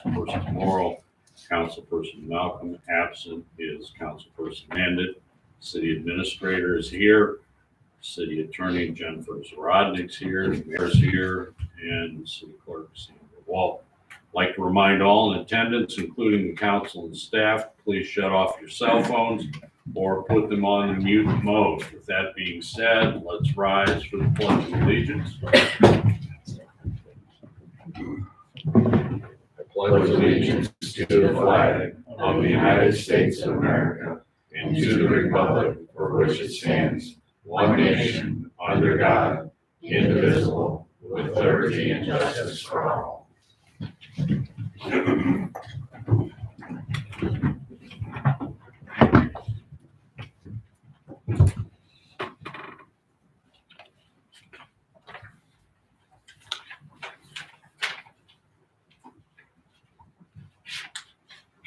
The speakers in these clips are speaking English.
Councilperson Morrow, Councilperson Malcolm. Absent is Councilperson Mandit. City Administrator is here. City Attorney Jennifer Zrodnik's here. The Mayor's here, and City Clerk Sandra Walt. I'd like to remind all in attendance, including the council and staff, please shut off your cell phones or put them on the mute mode. With that being said, let's rise for the Pledge of Allegiance. I pledge allegiance to the flag of the United States of America and to the republic for which it stands, one nation, under God, indivisible, with liberty and justice for all.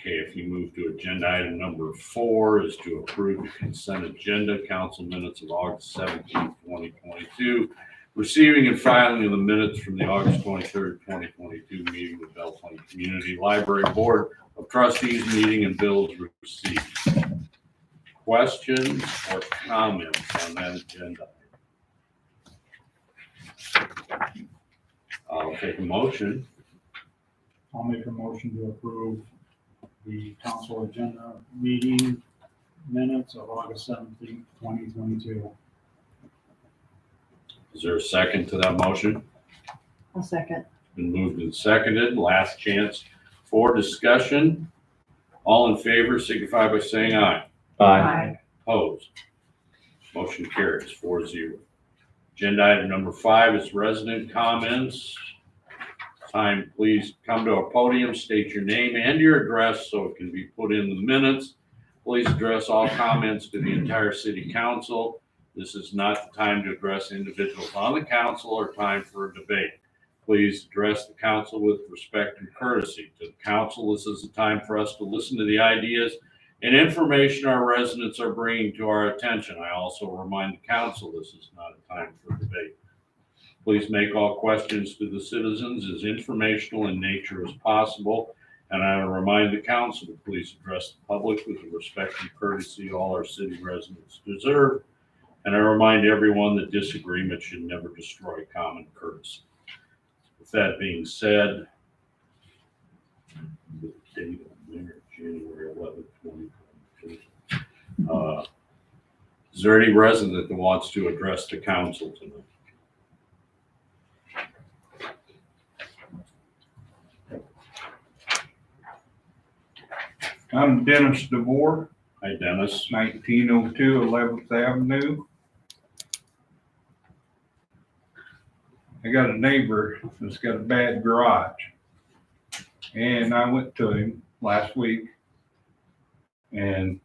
Okay, if you move to agenda item number 4 is to approve the consent agenda, council minutes of August 17th, 2022. Receiving and filing of the minutes from the August 23rd, 2022 meeting with Belle Plaine Community Library Board of Trustees meeting and bills received. Questions or comments on that agenda? I'll take a motion. I'll make a motion to approve the council agenda meeting minutes of August 17th, 2022. Is there a second to that motion? I'll second. Been moved and seconded. Last chance for discussion. All in favor signify by saying aye. Aye. Opposed? Motion carries 4-0. Agenda item number 5 is resident comments. Time, please come to a podium, state your name and your address so it can be put in the minutes. Please address all comments to the entire city council. This is not the time to address individuals on the council or time for a debate. Please address the council with respect and courtesy. To the council, this is the time for us to listen to the ideas and information our residents are bringing to our attention. I also remind the council this is not a time for debate. Please make all questions to the citizens as informational in nature as possible. And I remind the council to please address the public with the respect and courtesy all our city residents deserve. And I remind everyone that disagreement should never destroy common courtesy. With that being said, the date on there, January 11th, 2022. Is there any resident that wants to address the council tonight? I'm Dennis DeVore, Hi, Dennis. 1902 11th Avenue. I got a neighbor that's got a bad garage. And I went to him last week and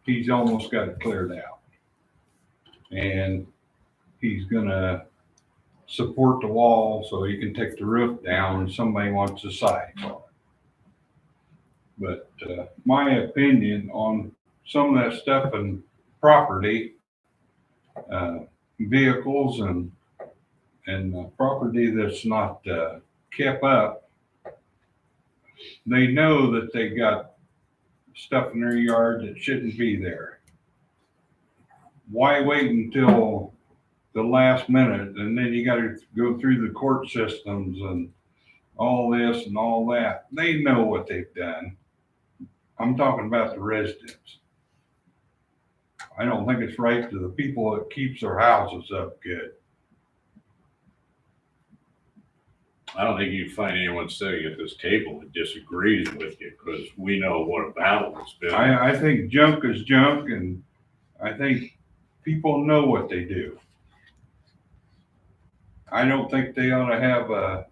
he's almost got it cleared out. And he's gonna support the wall so he can take the roof down and somebody wants a siding on it. But my opinion on some of that stuff and property, vehicles and property that's not kept up, they know that they got stuff in their yard that shouldn't be there. Why wait until the last minute and then you got to go through the court systems and all this and all that? They know what they've done. I'm talking about the residents. I don't think it's right to the people that keeps their houses up good. I don't think you'd find anyone sitting at this table that disagrees with you because we know what a battle it's been. I think junk is junk, and I think people know what they do. I don't think they ought to have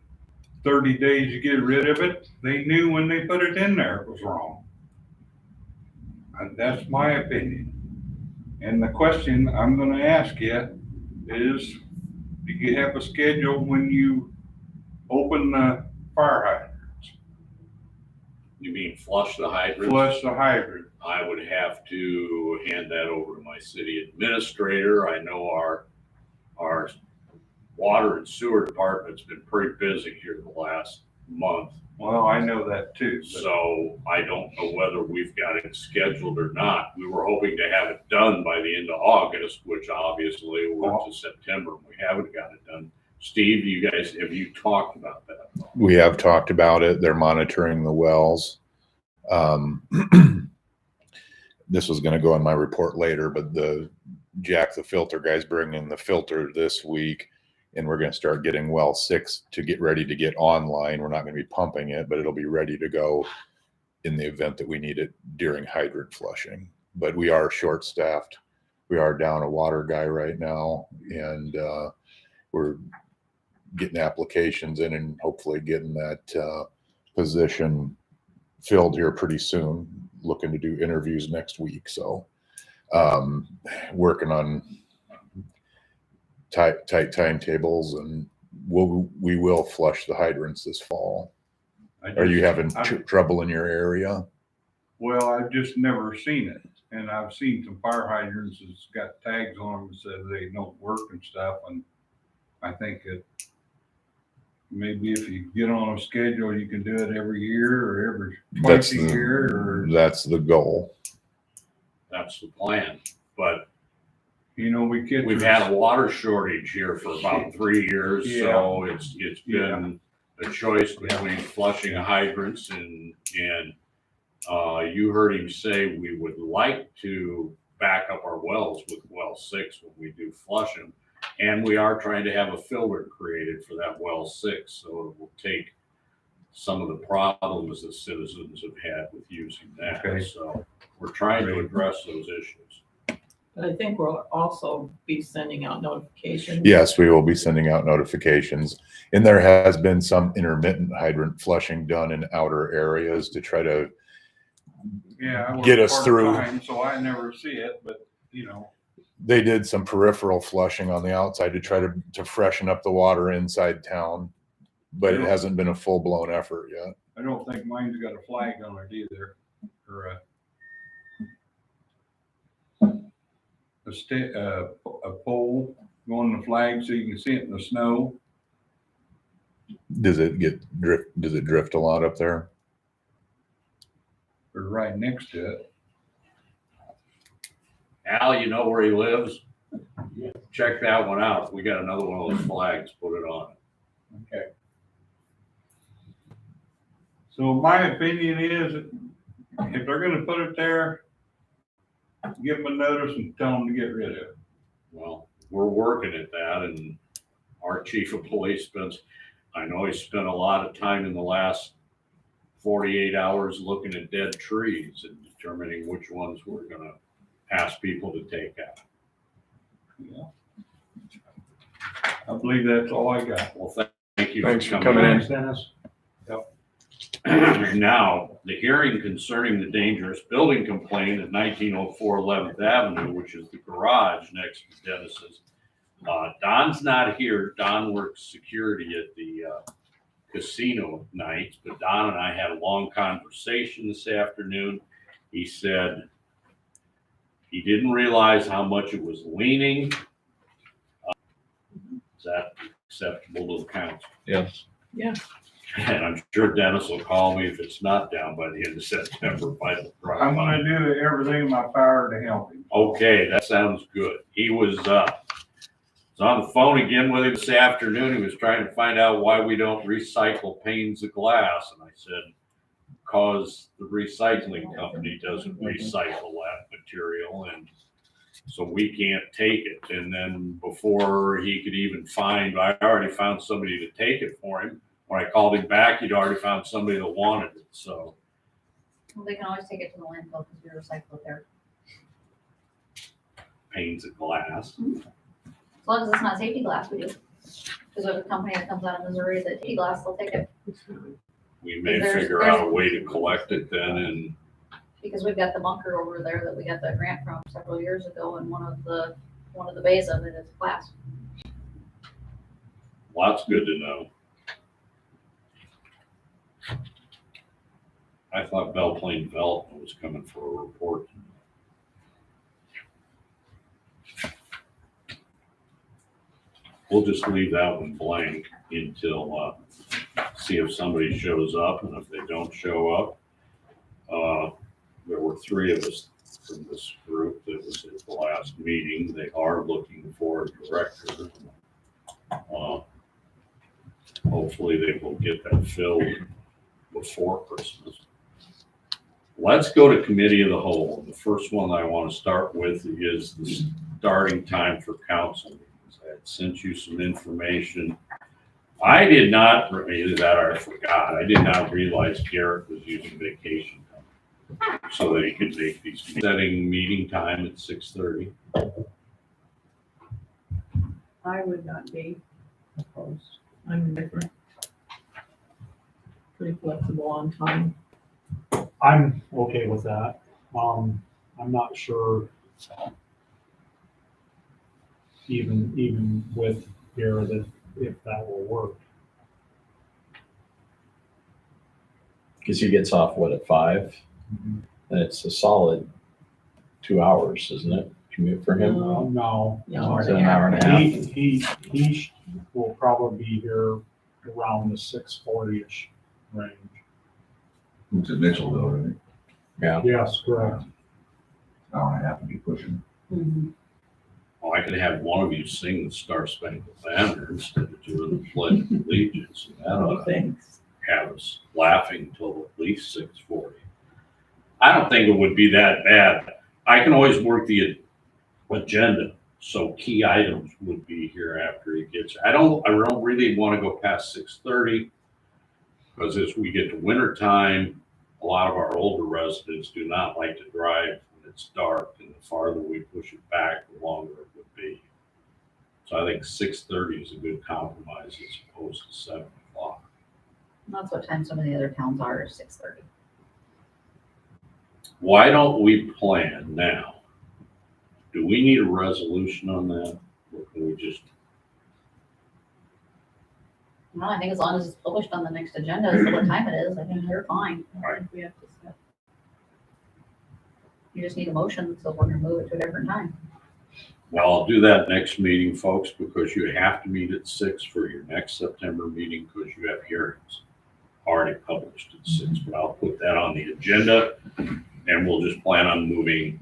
30 days to get rid of it. They knew when they put it in there it was wrong. That's my opinion. And the question I'm going to ask you is, do you have a schedule when you open the fire hydrants? You mean flush the hydrant? Flush the hydrant. I would have to hand that over to my city administrator. I know our water and sewer department's been pretty busy here the last month. Well, I know that too, but So I don't know whether we've got it scheduled or not. We were hoping to have it done by the end of August, which obviously we're into September and we haven't got it done. Steve, have you talked about that? We have talked about it. They're monitoring the wells. This was going to go in my report later, but Jack, the filter guy's bringing the filter this week, and we're going to start getting well 6 to get ready to get online. We're not going to be pumping it, but it'll be ready to go in the event that we need it during hydrant flushing. But we are short staffed. We are down a water guy right now, and we're getting applications in and hopefully getting that position filled here pretty soon. Looking to do interviews next week. So working on tight timetables, and we will flush the hydrants this fall. Are you having trouble in your area? well, I've just never seen it. And I've seen some fire hydrants that's got tags on them that says they don't work and stuff. And I think it maybe if you get on a schedule, you can do it every year or every twice a year or, That's the goal. That's the plan. But you know, we've had a water shortage here for about 3 years, so it's been a choice between flushing hydrants and you heard him say we would like to back up our wells with well 6 when we do flush them. And we are trying to have a filter created for that well 6, so it will take some of the problems that citizens have had with using that. Okay. So we're trying to address those issues. But I think we'll also be sending out notifications. Yes, we will be sending out notifications. And there has been some intermittent hydrant flushing done in outer areas to try to I work get us through. part-time, so I never see it, but you know. They did some peripheral flushing on the outside to try to freshen up the water inside town, but it hasn't been a full-blown effort yet. I don't think mine's got a flag on it either, or a pole going the flag so you can see it in the snow. Does it drift a lot up there? Or right next to it. Al, you know where he lives? Check that one out. We got another one of those flags, put it on. Okay. So my opinion is, if they're gonna put it there, give them a notice and tell them to get rid of it. Well, we're working at that, and our chief of police I know he spent a lot of time in the last 48 hours looking at dead trees and determining which ones we're gonna ask people to take out. Yeah. I believe that's all I got. Well, thank you. Thanks for coming in. Thanks, Dennis. Now, the hearing concerning the dangerous building complaint at 1904 11th Avenue, which is the garage next to Dennis's. Don's not here. Don works security at the casino at nights, but Don and I had a long conversation this afternoon. He said he didn't realize how much it was leaning. Is that acceptable to the council? Yes. Yeah. And I'm sure Dennis will call me if it's not down by the end of September. I'm gonna do everything in my power to help him. Okay, that sounds good. He was on the phone again with him this afternoon. He was trying to find out why we don't recycle panes of glass. And I said, because the recycling company doesn't recycle that material. And so we can't take it. And then before he could even I already found somebody to take it for him. When I called him back, he'd already found somebody that wanted it. So Well, they can always take it to the landfill because we recycle it there. panes of glass. As long as it's not safety glass, we do. Because there's a company that comes out of Missouri that safety glass, they'll take it. We may There's- figure out a way to collect it then. And Because we've got the bunker over there that we got that grant from several years ago, and one of the bays of it is glass. well, that's good to know. I thought Belle Plaine Development was coming for a report. we'll just leave that one blank until, see if somebody shows up, and if they don't show up, there were 3 of us from this group that was at the last meeting. They are looking for a director. Hopefully they will get that filled before Christmas. Let's go to committee of the whole. The first one I want to start with is the starting time for council meetings. I had sent you some information. I did not, either that or I forgot, I did not realize Garrett was using vacation time so that he could make these, setting meeting time at 6:30. I would not be opposed. I'm different. Pretty flexible on time. I'm okay with that. I'm not sure even with here that if that will work. Cause he gets off, what, at 5? And it's a solid 2 hours, isn't it? Commute for him? No. No, Is it an hour and a half? He will probably be here around the 6:40-ish range. Who's at Mitchell though, right? Yeah. Yes, correct. Hour and a half to be pushing. Well, I could have one of you sing the Star Spangled Banner instead of doing the Pledge of Allegiance, and that ought to Thanks. have us laughing till at least 6:40. I don't think it would be that bad. I can always work the agenda, so key items would be here after he gets. I don't really want to go past 6:30 because as we get to winter time, a lot of our older residents do not like to drive when it's dark, and the farther we push it back, the longer it would be. So I think 6:30 is a good compromise as opposed to 7 o'clock. That's what time some of the other towns are, 6:30. Why don't we plan now? Do we need a resolution on that? Or can we just, No, I think as long as it's published on the next agenda, as to what time it is, I think you're fine. Right. We have to set. You just need a motion, so we're gonna move it to a different time. well, I'll do that next meeting, folks, because you have to meet at 6 for your next September meeting because you have hearings already published at 6, but I'll put that on the agenda and we'll just plan on moving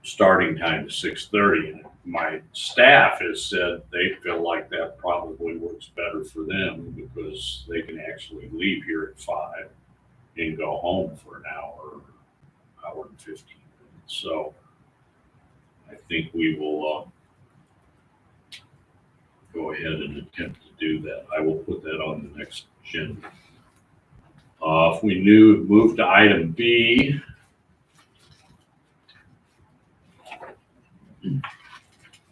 starting time to 6:30. And my staff has said they feel like that probably works better for them because they can actually leave here at 5 and go home for an hour and 15 minutes. So I think we will go ahead and attempt to do that. I will put that on the next agenda. If we move to item B,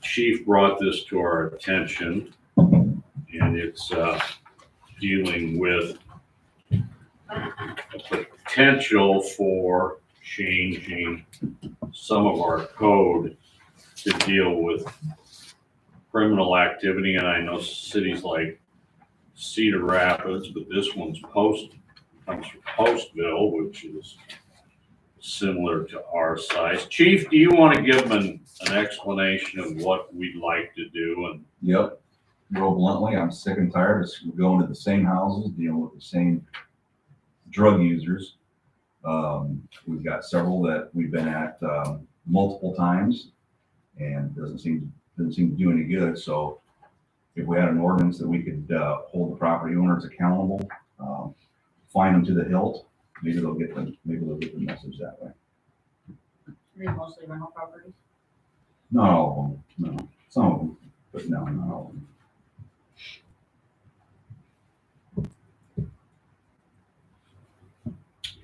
Chief brought this to our attention, and it's dealing with the potential for changing some of our code to deal with criminal activity. And I know cities like Cedar Rapids, but this one's comes from Postville, which is similar to our size. Chief, do you want to give them an explanation of what we'd like to do? And Yep. Real bluntly, I'm sick and tired of going to the same houses, dealing with the same drug users. We've got several that we've been at multiple times, and doesn't seem to do any good. So if we had an ordinance that we could hold the property owners accountable, fine them to the hilt, maybe they'll get the message that way. These mostly rental properties. Not all of them, no. Some of them, but no, not all of them.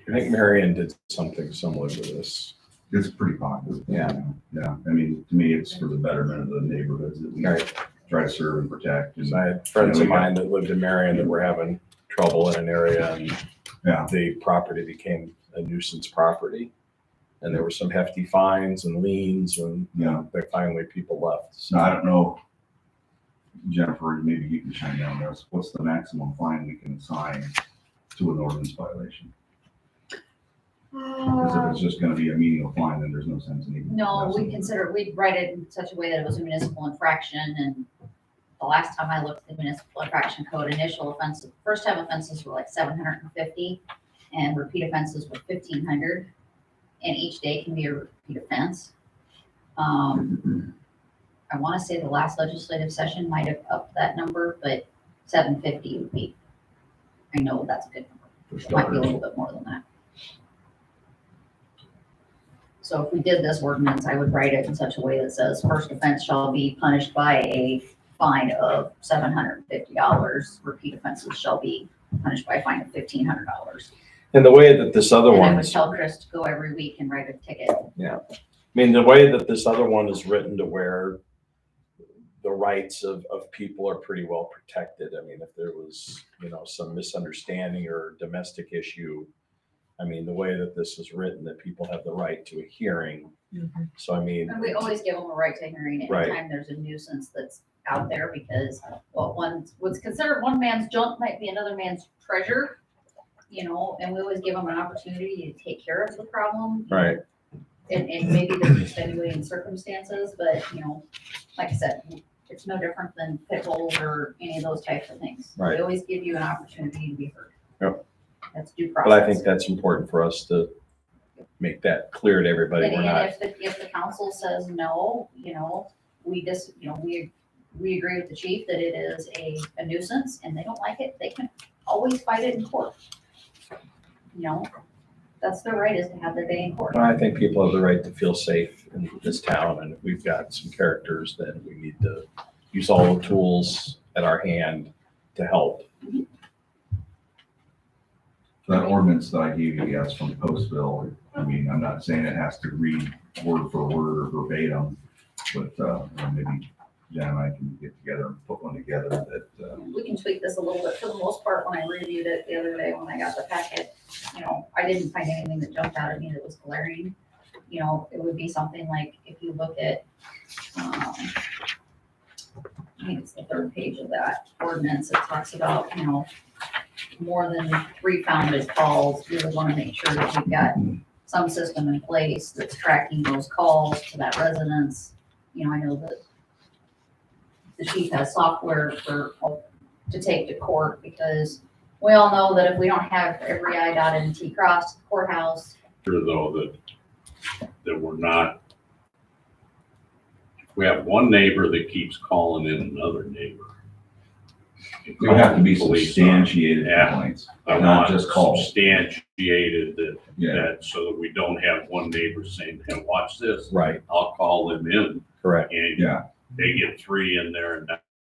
I think Marion did something similar to this. It's pretty popular. Yeah. Yeah, I mean, to me, it's for the betterment of the neighborhoods that we try to serve and protect. And So I had friends of mine that lived in Marion that were having trouble in an area, and Yeah. the property became a nuisance property. And there were some hefty fines and liens, and Yeah. finally people left. So I don't know, Jennifer, maybe you can chime in on this. What's the maximum fine we can assign to an ordinance violation? Because if it's just gonna be a menial fine, then there's no sense in even. No, messing we with it. consider, we'd write it in such a way that it was a municipal infraction and the last time I looked at the municipal infraction code, initial offenses, first time offenses were like 750 and repeat offenses were 1,500. And each day can be a repeat offense. I want to say the last legislative session might have upped that number, but 750 would be, I know that's a good number. For It might be a starters. little bit more than that. So if we did this ordinance, I would write it in such a way that says first offense shall be punished by a fine of $750. Repeat offenses shall be punished by a fine of $1,500. And the way that this other And I would one's, tell Chris to go every week and write a ticket. I mean, the way that this other one is written to where the rights of people are pretty well protected. I mean, if there was, some misunderstanding or domestic issue, I mean, the way that this is written, that people have the right to a hearing. So, I mean, And we always give them a right to hearing Right. anytime there's a nuisance that's out there, because what's considered one man's junk might be another man's treasure, and we always give them an opportunity to take care of the problem. right, And maybe there's extenuating circumstances, but, like I said, it's no different than pit bulls or any of those types of things. Right. We always give you an opportunity to be heard. Yep. That's due process. but I think that's important for us to make that clear to everybody. We're And not, if the council says no, we agree with the chief that it is a nuisance and they don't like it, they can always fight it in court. That's their right, is to have their day in court. I think people have the right to feel safe in this town, and if we've got some characters, then we need to use all the tools at our hand to help. That ordinance that I gave you guys from Postville, I mean, I'm not saying it has to read word for word or verbatim, but maybe Jen and I can get together and put one together that, We can tweak this a little bit. For the most part, when I reviewed it the other day, when I got the packet, I didn't find anything that jumped out at me that was glaring. It would be something like, if you look at, I think it's the third page of that ordinance, it talks about, more than 3 founded calls. We would want to make sure that we've got some system in place that's tracking those calls to that residence. I know that the chief has software to take to court, because we all know that if we don't have every I dotted and T crossed at the courthouse. Sure though, that we're not, we have one neighbor that keeps calling in another neighbor. they have to be Police on it. substantiated Yeah. complaints, I not want just calls. substantiated Yeah, that so that we don't have one neighbor saying, hey, watch this, Right, I'll call them in, correct. and yeah, they get 3 in there, and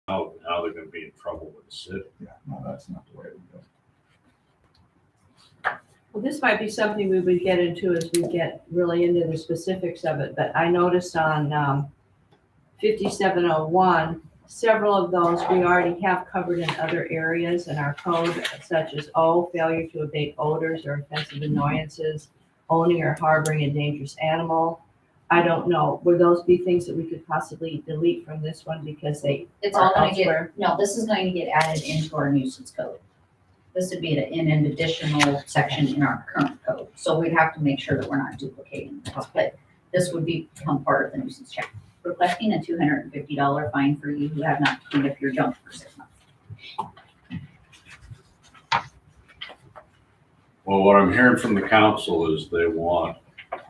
now they're gonna be in trouble with the city. yeah, no, that's not the way it goes. Well, this might be something we would get into as we get really into the specifics of it, but I noticed on 5701, several of those we already have covered in other areas in our code, such as failure to abate odors or offensive annoyances, owning or harboring a dangerous animal. I don't know, would those be things that we could possibly delete from this one because they It's all are gonna elsewhere? this is going to get added into our nuisance code. This would be in an additional section in our current code. So we'd have to make sure that we're not duplicating this, but this would become part of the nuisance check. Requesting a $250 fine for you who have not cleaned up your junk for 6 months. Well, what I'm hearing from the council is they want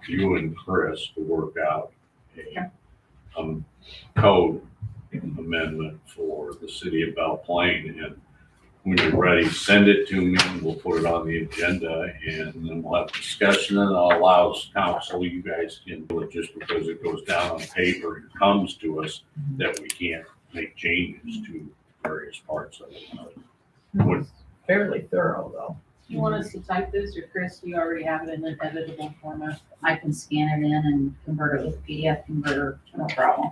you and Chris to work out a code amendment for the city of Belle Plaine, and when you're ready, send it to me, and we'll put it on the agenda, and then we'll have discussion, and it allows council, you guys can do it just because it goes down on paper and comes to us, that we can't make changes to various parts of it. Would Fairly thorough, though. You want us to type this, or Chris, you already have it in an editable format? I can scan it in and convert it with PDF converter, no problem.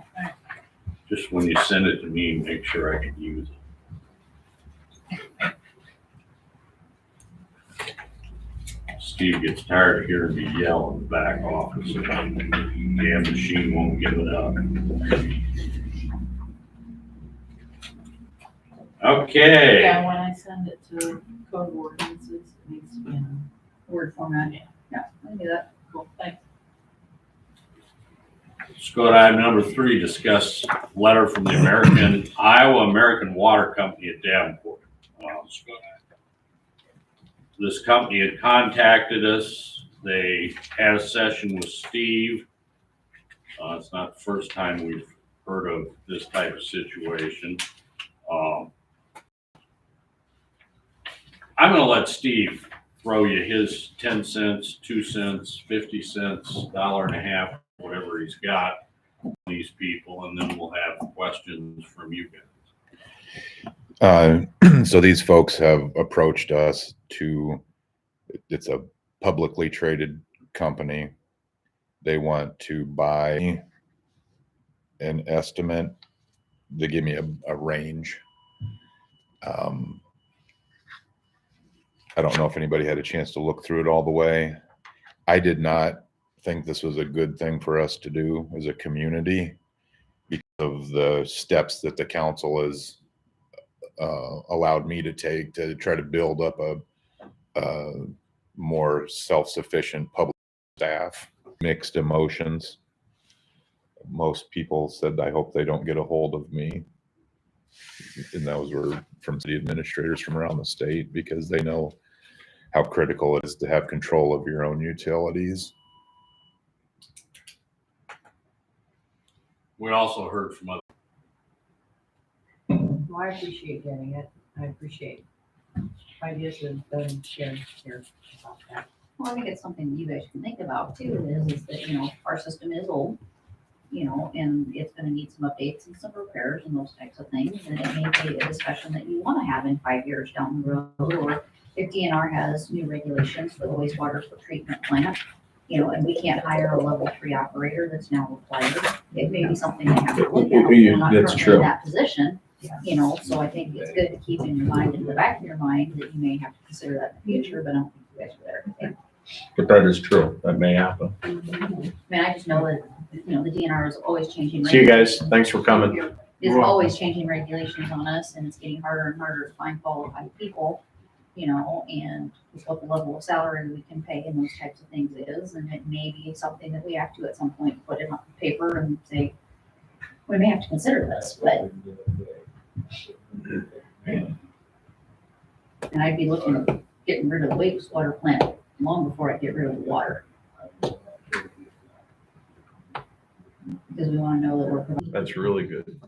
just when you send it to me, make sure I can use it. Steve gets tired of hearing me yell in the back office. Damn machine won't give it up. Okay. Yeah, when I send it to code ordinances, it needs to be in Word format. Yeah, I can do that. cool, thanks. Let's go to item number 3, discuss letter from the Iowa American Water Company at Davenport. This company had contacted us. They had a session with Steve. It's not the first time we've heard of this type of situation. I'm gonna let Steve throw you his 10 cents, 2 cents, 50 cents, $1.50, whatever he's got on these people, and then we'll have questions from you guys. So these folks have approached us it's a publicly traded company. They want to buy an estimate. They give me a range. I don't know if anybody had a chance to look through it all the way. I did not think this was a good thing for us to do as a community because of the steps that the council has allowed me to take to try to build up a more self-sufficient public staff. Mixed emotions. Most people said, I hope they don't get a hold of me. And those were from city administrators from around the state because they know how critical it is to have control of your own utilities. We also heard from other. Well, I appreciate getting it. I appreciate ideas that have been shared here about that. Well, I think it's something that you guys can think about too, is that, our system is old, and it's gonna need some updates and some repairs and those types of things. And it may be a discussion that you wanna have in 5 years down the road, or if DNR has new regulations for the wastewater treatment plant, and we can't hire a level 3 operator that's now required. It may be something they have to look at. We're not That's currently true. in that position, so I think it's good to keep in your mind, in the back of your mind, that you may have to consider that in the future, but I don't think you guys are there. But that is true. That may happen. I mean, I just know that, the DNR is always changing. See you guys. Thanks for coming. Is always changing regulations on us, and it's getting harder and harder to find qualified people, and with what the level of salary we can pay and those types of things is, and it may be something that we have to at some point put it on paper and say, we may have to consider this, but. And I'd be looking at getting rid of the wastewater plant long before I get rid of the water. Because we want to know that we're providing. That's really good.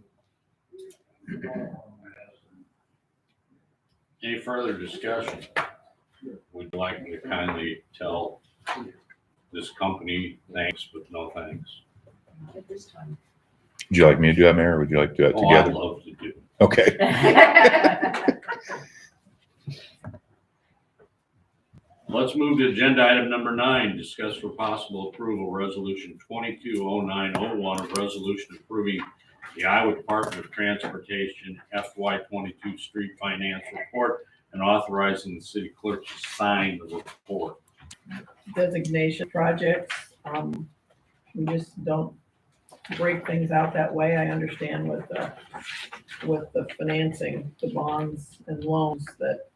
Any further discussion? Would you like me to kindly tell this company thanks, but no thanks? At this time. Would you like me to do that, Mayor, or would you like to do that Oh, I'd together? love to do. Okay. Let's move to agenda item number 9, discuss for possible approval resolution 220901, a resolution approving the Iowa Department of Transportation FY22 street finance report and authorizing the city clerk to sign the report. Designation projects, we just don't break things out that way. I understand with the financing, the bonds and loans that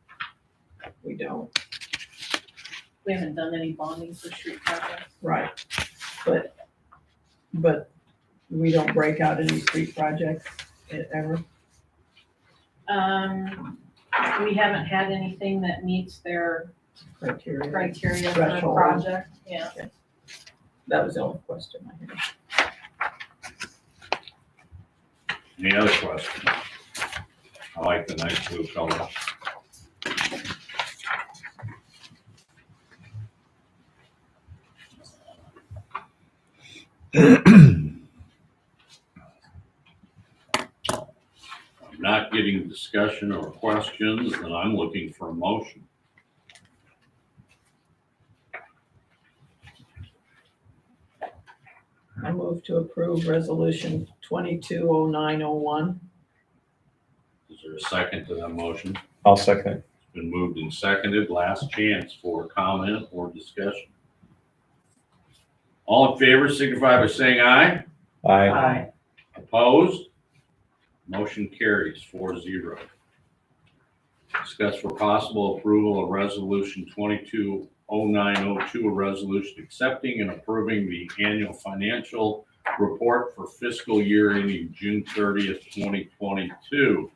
we don't. We haven't done any bonding for street projects. Right. But we don't break out any street projects ever. We haven't had anything that meets their Criteria. criteria for the Threshold. project, yeah. That was the only question I had. Any other questions? I like the nice blue color. I'm not getting discussion or questions, and I'm looking for a motion. I move to approve resolution 220901. Is there a second to that motion? I'll second it. It's been moved and seconded. Last chance for comment or discussion. All in favor signify by saying aye. Aye. Opposed? Motion carries 4-0. Discuss for possible approval of resolution 220902, a resolution accepting and approving the annual financial report for fiscal year ending June 30th, 2022.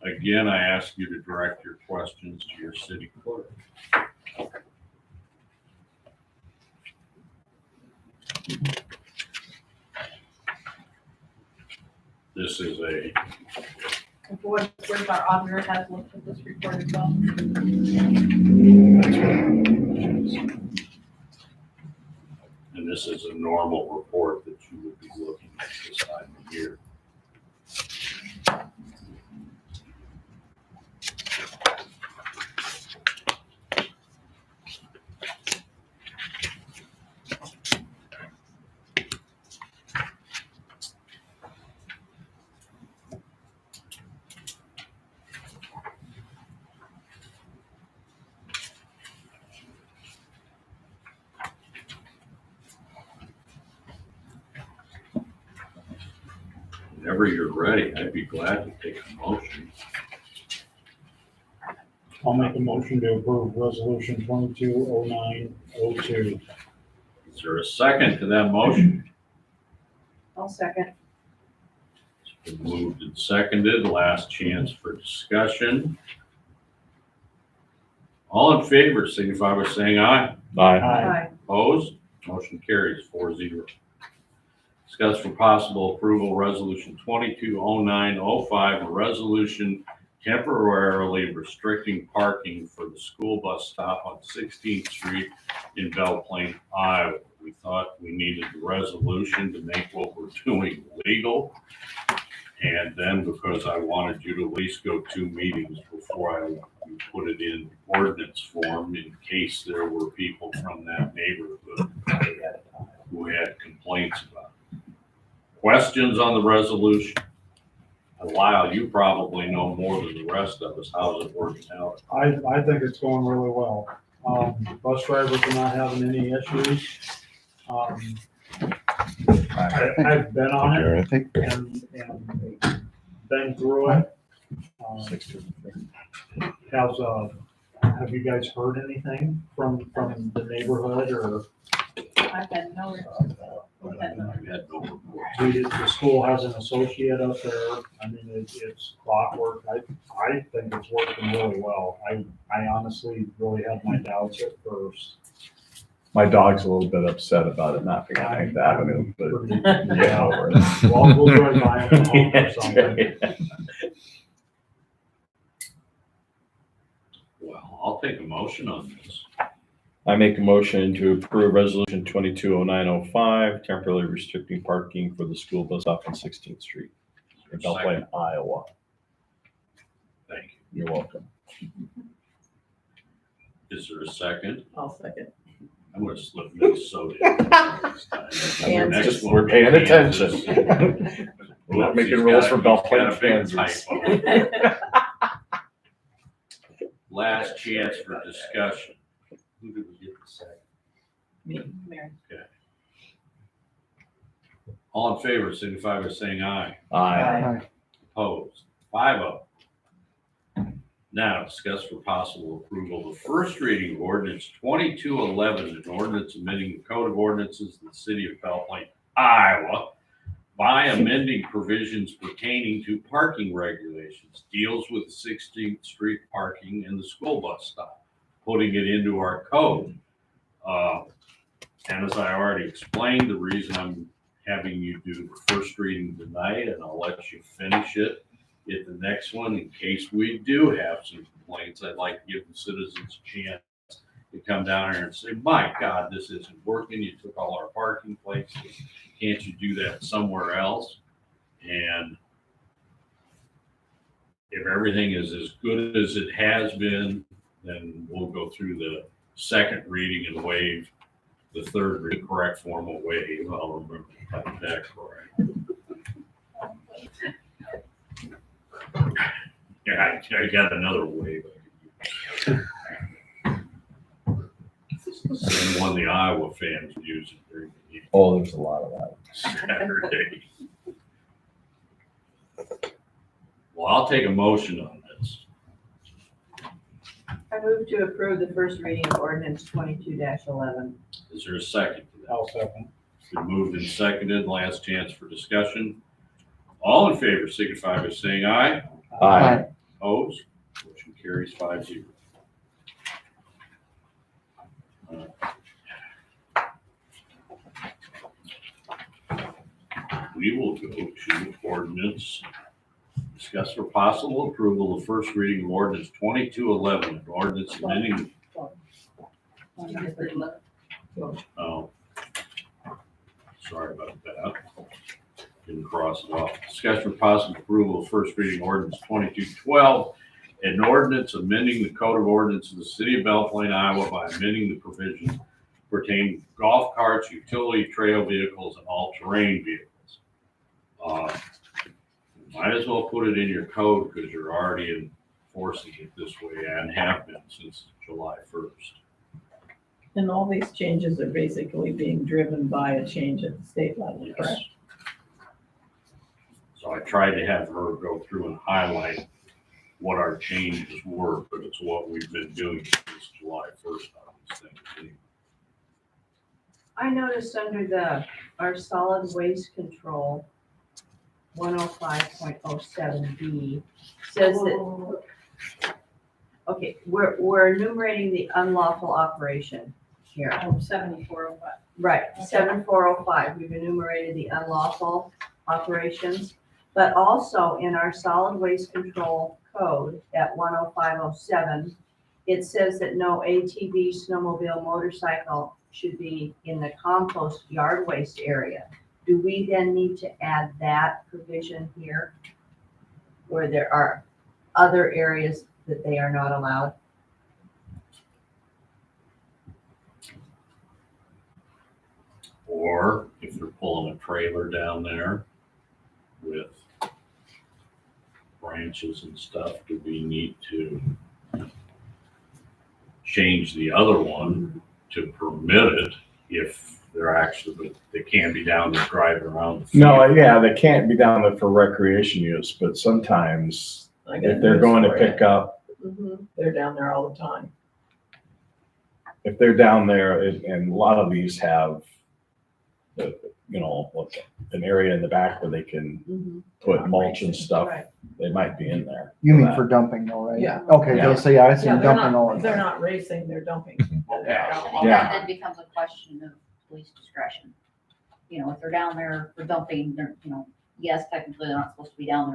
Again, I ask you to direct your questions to your city clerk. This is a, The board, of our auditor has looked at this report as well. and this is a normal report that you would be looking at this time of year. Whenever you're ready, I'd be glad to take a motion. I'll make a motion to approve resolution 220902. Is there a second to that motion? I'll second. It's been moved and seconded. Last chance for discussion. All in favor, signify by saying aye. Aye. Aye. Opposed? Motion carries 4-0. Discuss for possible approval, resolution 220905, a resolution temporarily restricting parking for the school bus stop on 16th Street in Belle Plaine, Iowa. We thought we needed the resolution to make what we're doing legal. And then because I wanted you to at least go 2 meetings before I put it in ordinance form in case there were people from that neighborhood who had complaints about it. Questions on the resolution? Lyle, you probably know more than the rest of us. How's it working out? I think it's going really well. Bus drivers are not having any issues. I've been on it I think. and been through it. Have you guys heard anything from the neighborhood or I've had no report. I've had no report. the school has an associate up there? I mean, it's clockwork. I think it's working really well. I honestly really had my doubts at first. My dog's a little bit upset about it not being on 8th Avenue, but yeah, over it. Well, we'll drive by and hope or something. Well, I'll take a motion on this. I make a motion to approve resolution 220905, temporarily restricting parking for the school bus stop on 16th Street in Belle Plaine, Iowa. Thank You're welcome. you. Is there a second? I'll second. I'm gonna slip Minnesota in next time. Kansas. Next Just, one we're will be paying Kansas. attention. We're not Oops, making he's rules got- for Belle he's got a Plaine, big Kansas. typo. Last chance for discussion. Who did we get to say? Mary. All in favor, signify by saying aye. Aye. Opposed? 5-0. Now discuss for possible approval the first reading of ordinance 2211, an ordinance amending the code of ordinances of the city of Belle Plaine, Iowa by amending provisions pertaining to parking regulations, deals with 16th Street parking and the school bus stop, putting it into our code. And as I already explained, the reason I'm having you do the first reading tonight, and I'll let you finish it at the next one, in case we do have some complaints, I'd like to give the citizens a chance to come down here and say, my God, this isn't working. You took all our parking places. Can't you do that somewhere else? And if everything is as good as it has been, then we'll go through the second reading and waive the third reading, correct formal waive. I'll remember to type that correct. Yeah, I got another wave. Same one the Iowa fans using during the game Oh, there's a lot of that. Saturday. Well, I'll take a motion on this. I move to approve the first reading of ordinance 22-11. Is there a second to that? I'll second. Been moved and seconded. Last chance for discussion. All in favor signify by saying aye. Aye. Opposed? Motion carries 5-0. We will go to ordinance. Discuss for possible approval of first reading of ordinance 2211, an ordinance amending, oh, sorry about that. Didn't cross it off. Discuss for possible approval of first reading ordinance 2212, an ordinance amending the code of ordinance of the city of Belle Plaine, Iowa by amending the provisions pertaining to golf carts, utility trail vehicles, and all-terrain vehicles. Might as well put it in your code because you're already enforcing it this way and have been since July 1st. And all these changes are basically being driven by a change at the state level, Yes. correct? So I tried to have her go through and highlight what our changes were, but it's what we've been doing since July 1st on these things. I noticed under our solid waste control, 105.07B, says that, okay, we're enumerating the unlawful operation here. Oh, 7405. Right, 7405, we've enumerated the unlawful operations, but also in our solid waste control code at 10507, it says that no ATV, snowmobile, motorcycle should be in the compost yard waste area. Do we then need to add that provision here? Where there are other areas that they are not allowed? Or if they're pulling a trailer down there with branches and stuff, do we need to change the other one to permit it if they're actually, but they can't be down there driving around the field? No, yeah, they can't be down there for recreation use, but sometimes I got if they're news going to for you. pick up, They're down there all the time. if they're down there, and a lot of these have, like an area in the back where they can put mulch and stuff, Right. they might be in there. You mean for dumping though, right? Yeah. Okay, Yeah. so yeah, I see Yeah, them they're dumping all not, the they're time. not racing, they're dumping. Well, Yeah. that then becomes a question of police discretion. If they're down there for dumping, they're, yes, technically they're not supposed to be down there